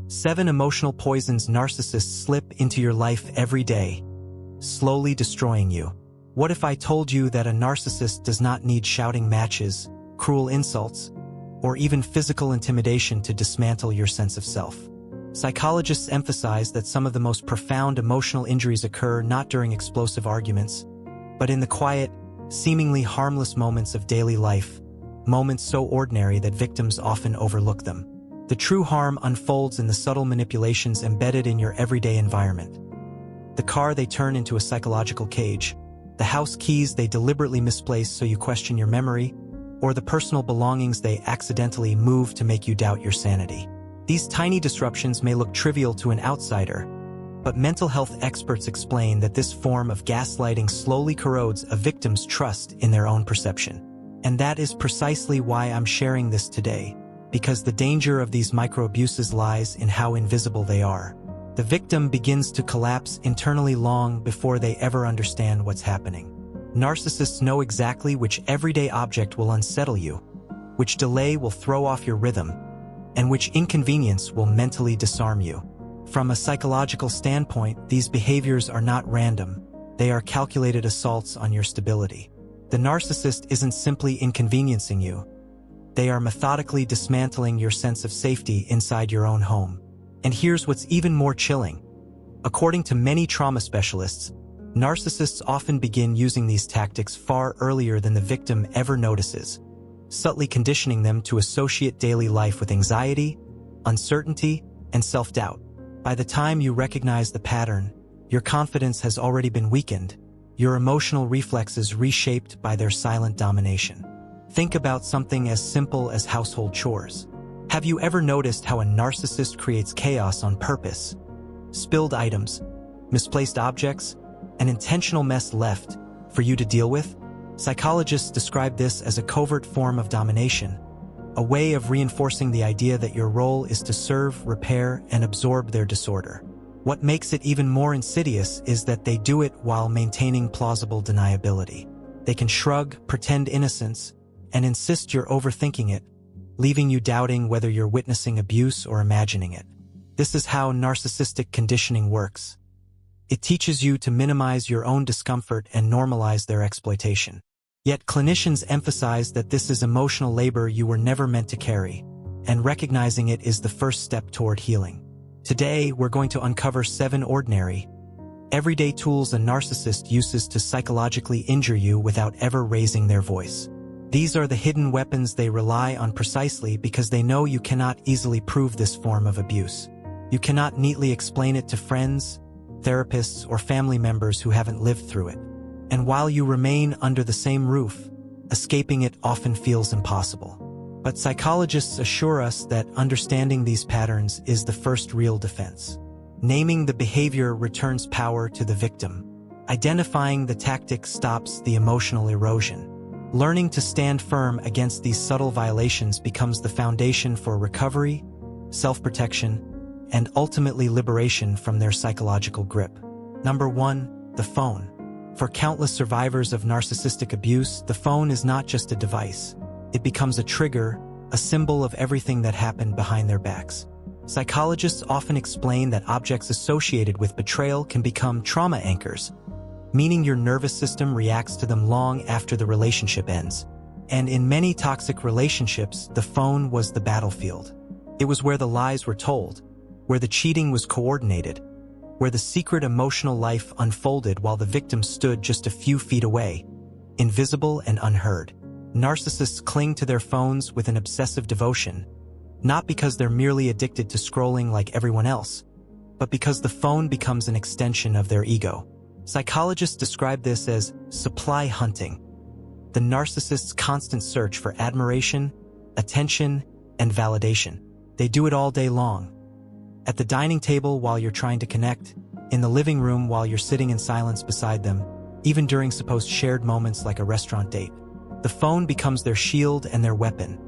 7 emotional poisons narcissists slip into your life every day, slowly destroying you. What if I told you that a narcissist does not need shouting matches, cruel insults, or even physical intimidation to dismantle your sense of self? Psychologists emphasize that some of the most profound emotional injuries occur not during explosive arguments, but in the quiet, seemingly harmless moments of daily life, moments so ordinary that victims often overlook them. The true harm unfolds in the subtle manipulations embedded in your everyday environment. The car they turn into a psychological cage, the house keys they deliberately misplace so you question your memory, or the personal belongings they accidentally move to make you doubt your sanity. These tiny disruptions may look trivial to an outsider, but mental health experts explain that this form of gaslighting slowly corrodes a victim's trust in their own perception. And that is precisely why I'm sharing this today, because the danger of these micro-abuses lies in how invisible they are. The victim begins to collapse internally long before they ever understand what's happening. Narcissists know exactly which everyday object will unsettle you, which delay will throw off your rhythm, and which inconvenience will mentally disarm you. From a psychological standpoint, these behaviors are not random. They are calculated assaults on your stability. The narcissist isn't simply inconveniencing you. They are methodically dismantling your sense of safety inside your own home. And here's what's even more chilling. According to many trauma specialists, narcissists often begin using these tactics far earlier than the victim ever notices, subtly conditioning them to associate daily life with anxiety, uncertainty, and self-doubt. By the time you recognize the pattern, your confidence has already been weakened, your emotional reflexes reshaped by their silent domination. Think about something as simple as household chores. Have you ever noticed how a narcissist creates chaos on purpose? Spilled items, misplaced objects, an intentional mess left for you to deal with? Psychologists describe this as a covert form of domination, a way of reinforcing the idea that your role is to serve, repair, and absorb their disorder. What makes it even more insidious is that they do it while maintaining plausible deniability. They can shrug, pretend innocence, and insist you're overthinking it, leaving you doubting whether you're witnessing abuse or imagining it. This is how narcissistic conditioning works. It teaches you to minimize your own discomfort and normalize their exploitation. Yet clinicians emphasize that this is emotional labor you were never meant to carry, and recognizing it is the first step toward healing. Today, we're going to uncover 7 ordinary, everyday tools a narcissist uses to psychologically injure you without ever raising their voice. These are the hidden weapons they rely on precisely because they know you cannot easily prove this form of abuse. You cannot neatly explain it to friends, therapists, or family members who haven't lived through it. And while you remain under the same roof, escaping it often feels impossible. But psychologists assure us that understanding these patterns is the first real defense. Naming the behavior returns power to the victim. Identifying the tactic stops the emotional erosion. Learning to stand firm against these subtle violations becomes the foundation for recovery, self-protection, and ultimately liberation from their psychological grip. Number 1, the phone. For countless survivors of narcissistic abuse, the phone is not just a device. It becomes a trigger, a symbol of everything that happened behind their backs. Psychologists often explain that objects associated with betrayal can become trauma anchors, meaning your nervous system reacts to them long after the relationship ends. And in many toxic relationships, the phone was the battlefield. It was where the lies were told, where the cheating was coordinated, where the secret emotional life unfolded while the victim stood just a few feet away, invisible and unheard. Narcissists cling to their phones with an obsessive devotion, not because they're merely addicted to scrolling like everyone else, but because the phone becomes an extension of their ego. Psychologists describe this as supply hunting, the narcissist's constant search for admiration, attention, and validation. They do it all day long. At the dining table while you're trying to connect, in the living room while you're sitting in silence beside them, even during supposed shared moments like a restaurant date. The phone becomes their shield and their weapon,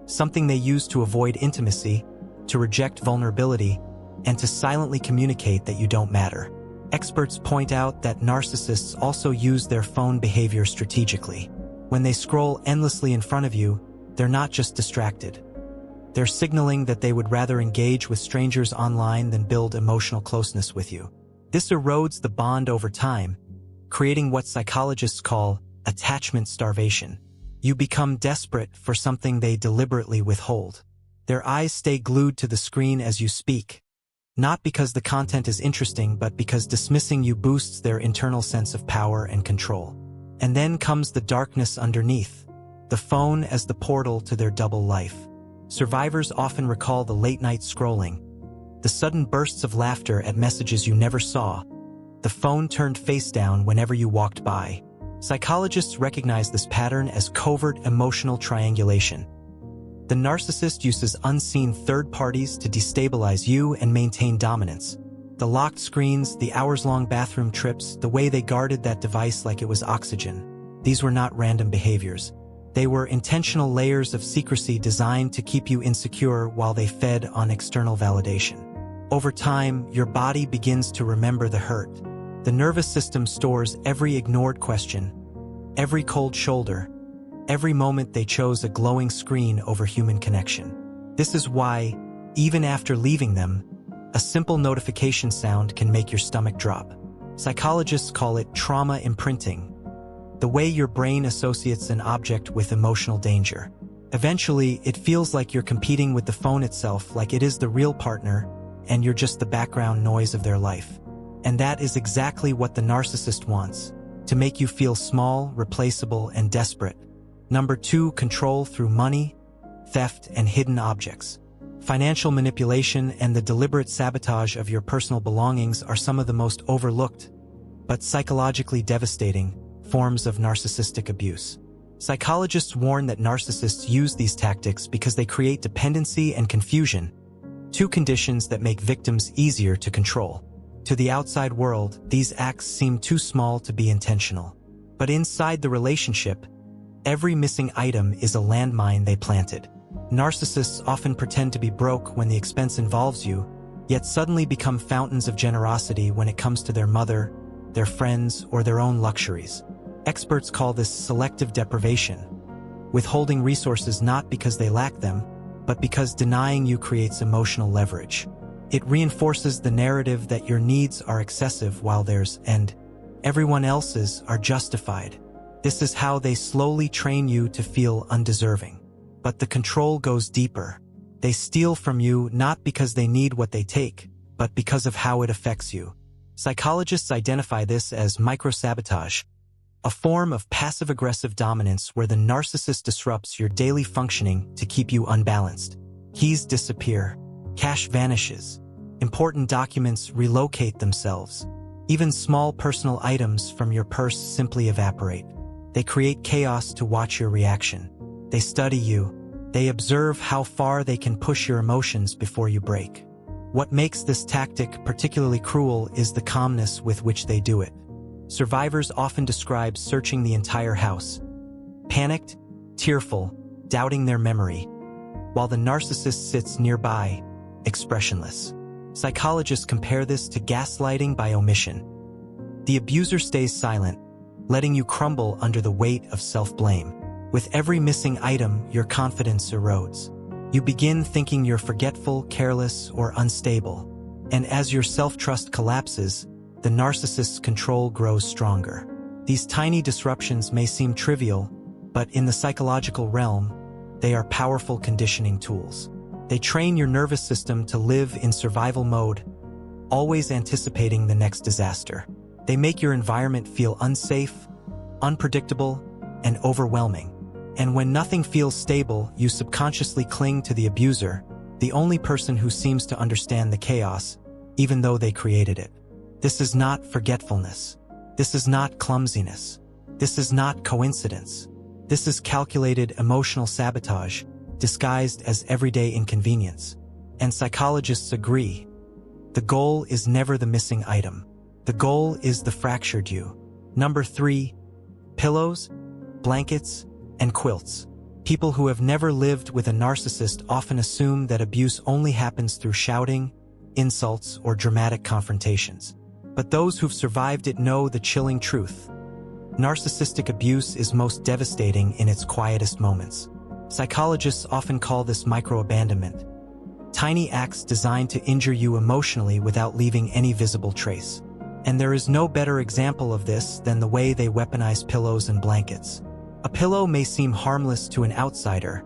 something they use to avoid intimacy, to reject vulnerability, and to silently communicate that you don't matter. Experts point out that narcissists also use their phone behavior strategically. When they scroll endlessly in front of you, they're not just distracted. They're signaling that they would rather engage with strangers online than build emotional closeness with you. This erodes the bond over time, creating what psychologists call attachment starvation. You become desperate for something they deliberately withhold. Their eyes stay glued to the screen as you speak, not because the content is interesting, but because dismissing you boosts their internal sense of power and control. And then comes the darkness underneath, the phone as the portal to their double life. Survivors often recall the late-night scrolling, the sudden bursts of laughter at messages you never saw, the phone turned face down whenever you walked by. Psychologists recognize this pattern as covert emotional triangulation. The narcissist uses unseen third parties to destabilize you and maintain dominance. The locked screens, the hours-long bathroom trips, the way they guarded that device like it was oxygen. These were not random behaviors. They were intentional layers of secrecy designed to keep you insecure while they fed on external validation. Over time, your body begins to remember the hurt. The nervous system stores every ignored question, every cold shoulder, every moment they chose a glowing screen over human connection. This is why, even after leaving them, a simple notification sound can make your stomach drop. Psychologists call it trauma imprinting, the way your brain associates an object with emotional danger. Eventually, it feels like you're competing with the phone itself, like it is the real partner, and you're just the background noise of their life. And that is exactly what the narcissist wants, to make you feel small, replaceable, and desperate. Number 2, control through money, theft, and hidden objects. Financial manipulation and the deliberate sabotage of your personal belongings are some of the most overlooked, but psychologically devastating, forms of narcissistic abuse. Psychologists warn that narcissists use these tactics because they create dependency and confusion, two conditions that make victims easier to control. To the outside world, these acts seem too small to be intentional. But inside the relationship, every missing item is a landmine they planted. Narcissists often pretend to be broke when the expense involves you, yet suddenly become fountains of generosity when it comes to their mother, their friends, or their own luxuries. Experts call this selective deprivation, withholding resources not because they lack them, but because denying you creates emotional leverage. It reinforces the narrative that your needs are excessive while theirs and everyone else's are justified. This is how they slowly train you to feel undeserving. But the control goes deeper. They steal from you not because they need what they take, but because of how it affects you. Psychologists identify this as microsabotage, a form of passive-aggressive dominance where the narcissist disrupts your daily functioning to keep you unbalanced. Keys disappear. Cash vanishes. Important documents relocate themselves. Even small personal items from your purse simply evaporate. They create chaos to watch your reaction. They study you. They observe how far they can push your emotions before you break. What makes this tactic particularly cruel is the calmness with which they do it. Survivors often describe searching the entire house, panicked, tearful, doubting their memory, while the narcissist sits nearby, expressionless. Psychologists compare this to gaslighting by omission. The abuser stays silent, letting you crumble under the weight of self-blame. With every missing item, your confidence erodes. You begin thinking you're forgetful, careless, or unstable. And as your self-trust collapses, the narcissist's control grows stronger. These tiny disruptions may seem trivial, but in the psychological realm, they are powerful conditioning tools. They train your nervous system to live in survival mode, always anticipating the next disaster. They make your environment feel unsafe, unpredictable, and overwhelming. And when nothing feels stable, you subconsciously cling to the abuser, the only person who seems to understand the chaos, even though they created it. This is not forgetfulness. This is not clumsiness. This is not coincidence. This is calculated emotional sabotage, disguised as everyday inconvenience. And psychologists agree. The goal is never the missing item. The goal is the fractured you. Number 3, pillows, blankets, and quilts. People who have never lived with a narcissist often assume that abuse only happens through shouting, insults, or dramatic confrontations. But those who've survived it know the chilling truth. Narcissistic abuse is most devastating in its quietest moments. Psychologists often call this micro-abandonment. Tiny acts designed to injure you emotionally without leaving any visible trace. And there is no better example of this than the way they weaponize pillows and blankets. A pillow may seem harmless to an outsider,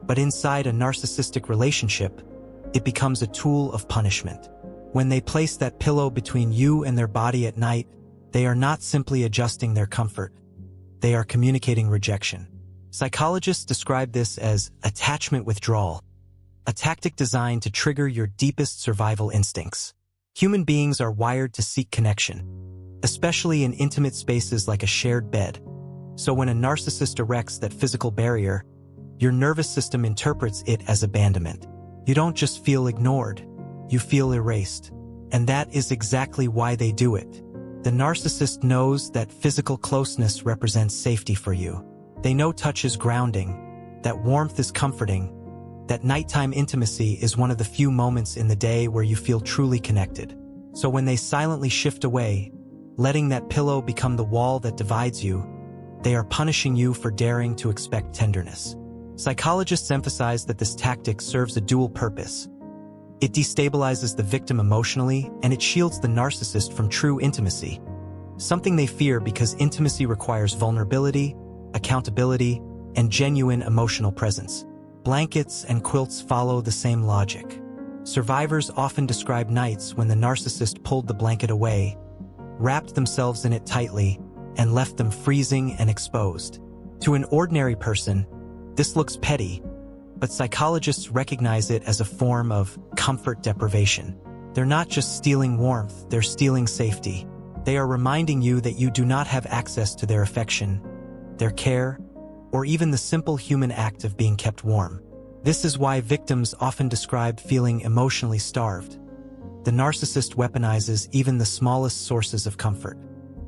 but inside a narcissistic relationship, it becomes a tool of punishment. When they place that pillow between you and their body at night, they are not simply adjusting their comfort. They are communicating rejection. Psychologists describe this as attachment withdrawal, a tactic designed to trigger your deepest survival instincts. Human beings are wired to seek connection, especially in intimate spaces like a shared bed. So when a narcissist erects that physical barrier, your nervous system interprets it as abandonment. You don't just feel ignored, you feel erased. And that is exactly why they do it. The narcissist knows that physical closeness represents safety for you. They know touch is grounding, that warmth is comforting, that nighttime intimacy is one of the few moments in the day where you feel truly connected. So when they silently shift away, letting that pillow become the wall that divides you, they are punishing you for daring to expect tenderness. Psychologists emphasize that this tactic serves a dual purpose. It destabilizes the victim emotionally, and it shields the narcissist from true intimacy, something they fear because intimacy requires vulnerability, accountability, and genuine emotional presence. Blankets and quilts follow the same logic. Survivors often describe nights when the narcissist pulled the blanket away, wrapped themselves in it tightly, and left them freezing and exposed. To an ordinary person, this looks petty, but psychologists recognize it as a form of comfort deprivation. They're not just stealing warmth, they're stealing safety. They are reminding you that you do not have access to their affection, their care, or even the simple human act of being kept warm. This is why victims often describe feeling emotionally starved. The narcissist weaponizes even the smallest sources of comfort.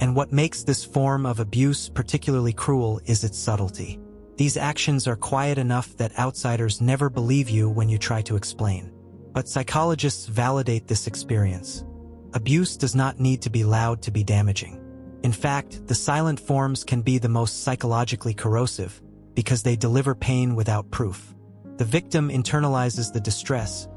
And what makes this form of abuse particularly cruel is its subtlety. These actions are quiet enough that outsiders never believe you when you try to explain. But psychologists validate this experience. Abuse does not need to be loud to be damaging. In fact, the silent forms can be the most psychologically corrosive because they deliver pain without proof. The victim internalizes the distress,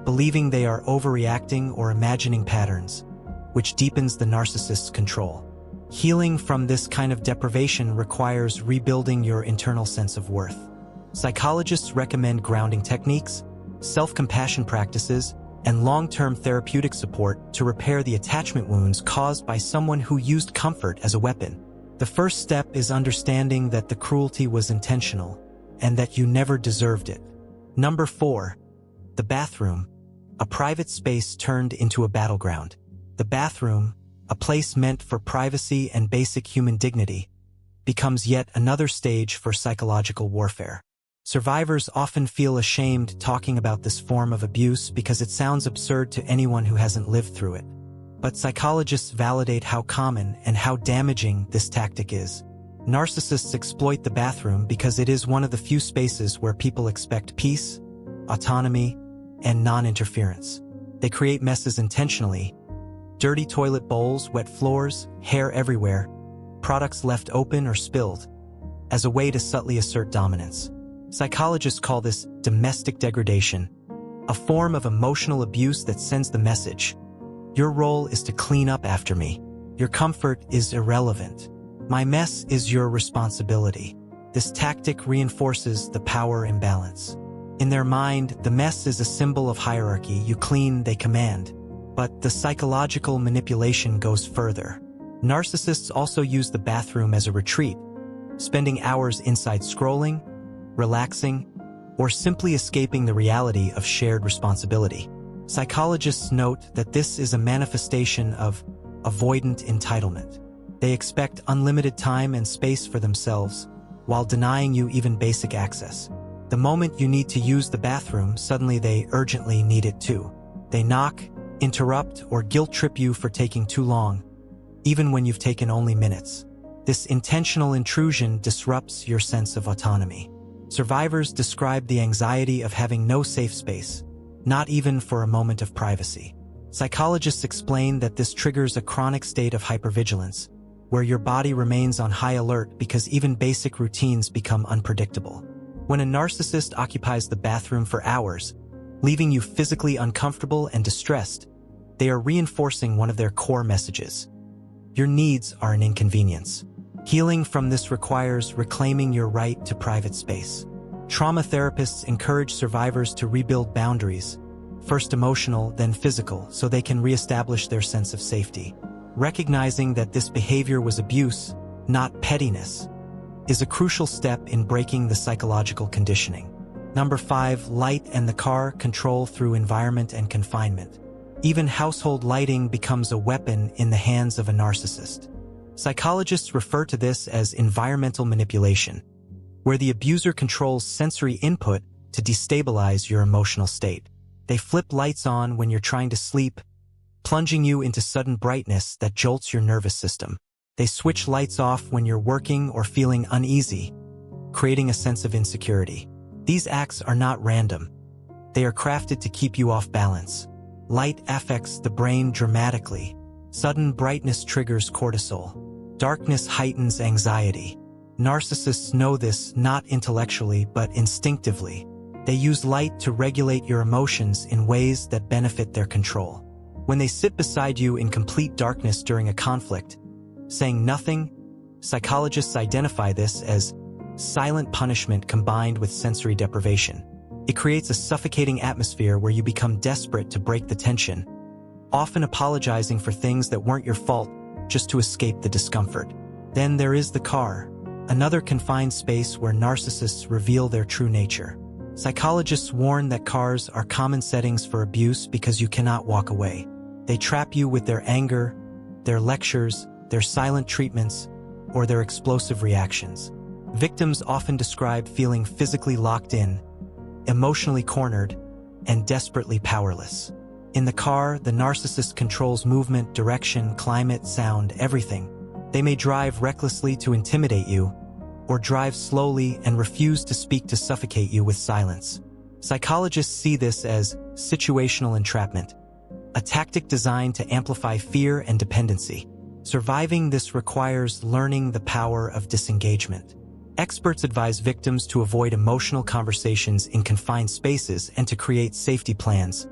believing they are overreacting or imagining patterns, which deepens the narcissist's control. Healing from this kind of deprivation requires rebuilding your internal sense of worth. Psychologists recommend grounding techniques, self-compassion practices, and long-term therapeutic support to repair the attachment wounds caused by someone who used comfort as a weapon. The first step is understanding that the cruelty was intentional and that you never deserved it. Number 4. The bathroom, a private space turned into a battleground. The bathroom, a place meant for privacy and basic human dignity, becomes yet another stage for psychological warfare. Survivors often feel ashamed talking about this form of abuse because it sounds absurd to anyone who hasn't lived through it. But psychologists validate how common and how damaging this tactic is. Narcissists exploit the bathroom because it is one of the few spaces where people expect peace, autonomy, and non-interference. They create messes intentionally. Dirty toilet bowls, wet floors, hair everywhere, products left open or spilled, as a way to subtly assert dominance. Psychologists call this domestic degradation, a form of emotional abuse that sends the message: your role is to clean up after me. Your comfort is irrelevant. My mess is your responsibility. This tactic reinforces the power imbalance. In their mind, the mess is a symbol of hierarchy. You clean, they command. But the psychological manipulation goes further. Narcissists also use the bathroom as a retreat, spending hours inside scrolling, relaxing, or simply escaping the reality of shared responsibility. Psychologists note that this is a manifestation of avoidant entitlement. They expect unlimited time and space for themselves, while denying you even basic access. The moment you need to use the bathroom, suddenly they urgently need it too. They knock, interrupt, or guilt-trip you for taking too long, even when you've taken only minutes. This intentional intrusion disrupts your sense of autonomy. Survivors describe the anxiety of having no safe space, not even for a moment of privacy. Psychologists explain that this triggers a chronic state of hypervigilance, where your body remains on high alert because even basic routines become unpredictable. When a narcissist occupies the bathroom for hours, leaving you physically uncomfortable and distressed, they are reinforcing one of their core messages. Your needs are an inconvenience. Healing from this requires reclaiming your right to private space. Trauma therapists encourage survivors to rebuild boundaries, first emotional, then physical, so they can reestablish their sense of safety. Recognizing that this behavior was abuse, not pettiness, is a crucial step in breaking the psychological conditioning. Number 5, light and the car control through environment and confinement. Even household lighting becomes a weapon in the hands of a narcissist. Psychologists refer to this as environmental manipulation, where the abuser controls sensory input to destabilize your emotional state. They flip lights on when you're trying to sleep, plunging you into sudden brightness that jolts your nervous system. They switch lights off when you're working or feeling uneasy, creating a sense of insecurity. These acts are not random. They are crafted to keep you off balance. Light affects the brain dramatically. Sudden brightness triggers cortisol. Darkness heightens anxiety. Narcissists know this not intellectually but instinctively. They use light to regulate your emotions in ways that benefit their control. When they sit beside you in complete darkness during a conflict, saying nothing, psychologists identify this as silent punishment combined with sensory deprivation. It creates a suffocating atmosphere where you become desperate to break the tension, often apologizing for things that weren't your fault just to escape the discomfort. Then there is the car, another confined space where narcissists reveal their true nature. Psychologists warn that cars are common settings for abuse because you cannot walk away. They trap you with their anger, their lectures, their silent treatments, or their explosive reactions. Victims often describe feeling physically locked in, emotionally cornered, and desperately powerless. In the car, the narcissist controls movement, direction, climate, sound, everything. They may drive recklessly to intimidate you, or drive slowly and refuse to speak to suffocate you with silence. Psychologists see this as situational entrapment, a tactic designed to amplify fear and dependency. Surviving this requires learning the power of disengagement. Experts advise victims to avoid emotional conversations in confined spaces and to create safety plans,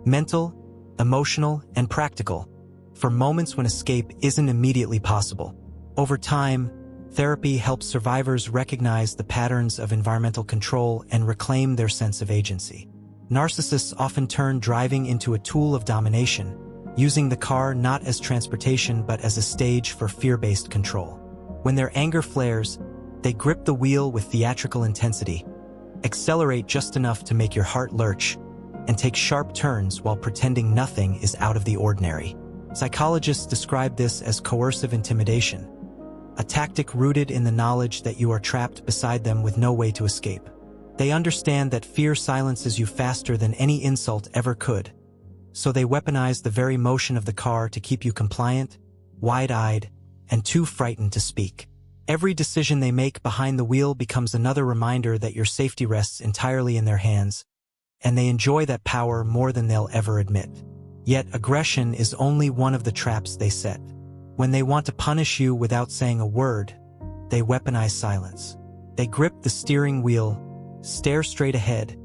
mental, emotional, and practical, for moments when escape isn't immediately possible. Over time, therapy helps survivors recognize the patterns of environmental control and reclaim their sense of agency. Narcissists often turn driving into a tool of domination, using the car not as transportation but as a stage for fear-based control. When their anger flares, they grip the wheel with theatrical intensity, accelerate just enough to make your heart lurch, and take sharp turns while pretending nothing is out of the ordinary. Psychologists describe this as coercive intimidation, a tactic rooted in the knowledge that you are trapped beside them with no way to escape. They understand that fear silences you faster than any insult ever could, so they weaponize the very motion of the car to keep you compliant, wide-eyed, and too frightened to speak. Every decision they make behind the wheel becomes another reminder that your safety rests entirely in their hands, and they enjoy that power more than they'll ever admit. Yet aggression is only one of the traps they set. When they want to punish you without saying a word, they weaponize silence. They grip the steering wheel, stare straight ahead,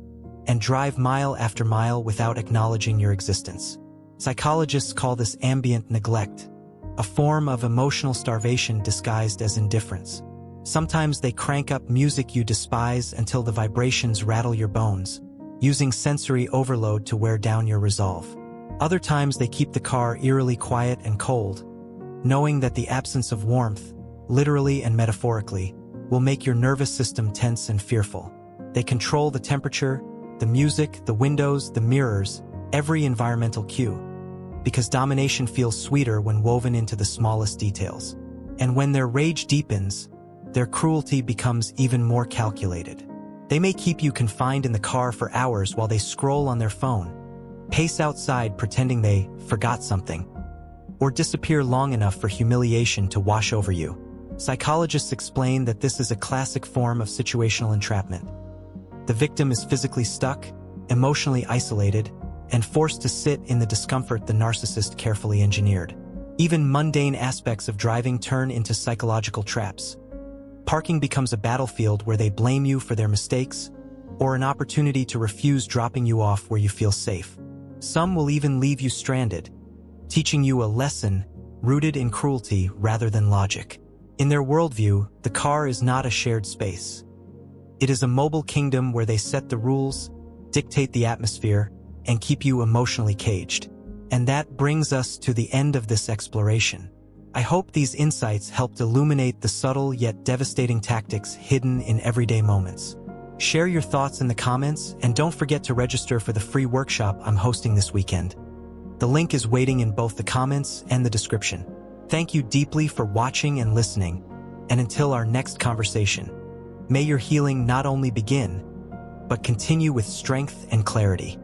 and drive mile after mile without acknowledging your existence. Psychologists call this ambient neglect, a form of emotional starvation disguised as indifference. Sometimes they crank up music you despise until the vibrations rattle your bones, using sensory overload to wear down your resolve. Other times they keep the car eerily quiet and cold, knowing that the absence of warmth, literally and metaphorically, will make your nervous system tense and fearful. They control the temperature, the music, the windows, the mirrors, every environmental cue, because domination feels sweeter when woven into the smallest details. And when their rage deepens, their cruelty becomes even more calculated. They may keep you confined in the car for hours while they scroll on their phone, pace outside pretending they forgot something, or disappear long enough for humiliation to wash over you. Psychologists explain that this is a classic form of situational entrapment. The victim is physically stuck, emotionally isolated, and forced to sit in the discomfort the narcissist carefully engineered. Even mundane aspects of driving turn into psychological traps. Parking becomes a battlefield where they blame you for their mistakes, or an opportunity to refuse dropping you off where you feel safe. Some will even leave you stranded, teaching you a lesson rooted in cruelty rather than logic. In their worldview, the car is not a shared space. It is a mobile kingdom where they set the rules, dictate the atmosphere, and keep you emotionally caged. And that brings us to the end of this exploration. I hope these insights helped illuminate the subtle yet devastating tactics hidden in everyday moments. Share your thoughts in the comments, and don't forget to register for the free workshop I'm hosting this weekend. The link is waiting in both the comments and the description. Thank you deeply for watching and listening, and until our next conversation, may your healing not only begin, but continue with strength and clarity.